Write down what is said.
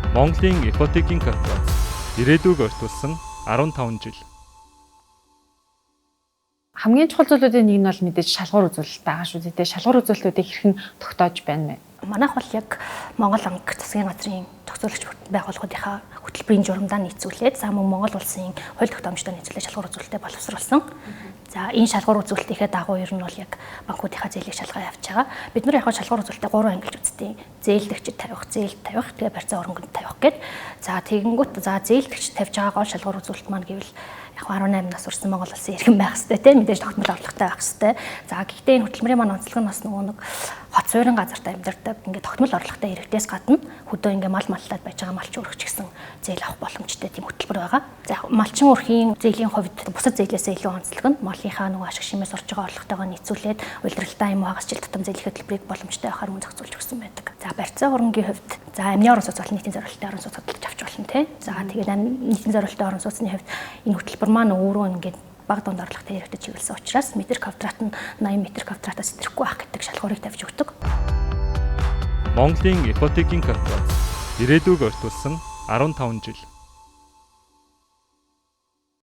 Монголын ипотекийн корпорац ирээдүйг ортуулсан 15 жил. Хамгийн чухал зүйлүүдийн нэг нь бол мэдээж шалгуур үзүүлэлт байгаа шүү дээ. Шалгуур үзүүлэлтүүдийг хэрхэн тогтоож байна вэ? Манайх бол яг Монгол анги засгийн газрын зохицуулагч байгууллагуудынхаа хөтөлбөрийн журамдаа нийцүүлээд за мөн Монгол улсын хууль тогтоомжтой нийцүүлээд шалгуур үзүүлэлтэд боловсруулсан. За энэ шалгуур үзүүлэлтийнхээ дагуу ер нь бол яг банкуудынхаа зээлийг шалгаа явж байгаа. Бид нар яг шалгуур үзүүлэлтээ 3 ангилж үзтiin. Зээлдэгчд тавих, зээлд тавих, тэгээ барьцаа өрөнгөнд тавих гэд. За тэгэнгүүт за зээлдэгчд тавьж байгаа гол шалгуур үзүүлэлт маань гэвэл яг 18 нас хүрсэн Монгол улсын иргэн байх хэрэгтэй тийм мэдээж тогтмол орлоготой байх хэрэгтэй. За гэхдээ энэ хөтөлбөрийн маань онцлог нь бас нөгөө нэг хот суурин газарт амьдардаг ингээд тогтмол орлоготой иргэдээс гадна хөдөө ингээд мал маллаад байж байгаа малчин өргөч гэсэн зээл авах боломжтой тийм хөтөлбөр байгаа. За малчин өрхийн зээлийн хувьд бусад зээлээсээ илүү онцлог нь малынхаа нөгөө ашиг шимээс орж байгаа орлоготойгоо нийцүүлээд удирдлагын юм хагасжил тутам зээлийн хөтөлбөрийг боломжтой байхаар мөн зохицуулж өгсөн байдаг. За барьцаа хөрөнгийн хувьд за амны орон сууц бол нийтийн зорилттой орон сууц хөдөлж авч болно тий. За тэгээд нийтийн зорилттой орон сууцны хувьд энэ хөтөлбөр маань өөрөө ингээд бага дунд орлоготой хэрэгтэй чиглэсэн учраас метр квадрат нь 80 метр квадратаас идэхгүй байх гэдэг шалгуурыг тавьж өгдөг. Монголын ипотекийн корпорац ирээдүйг ортуулсан 15 жил.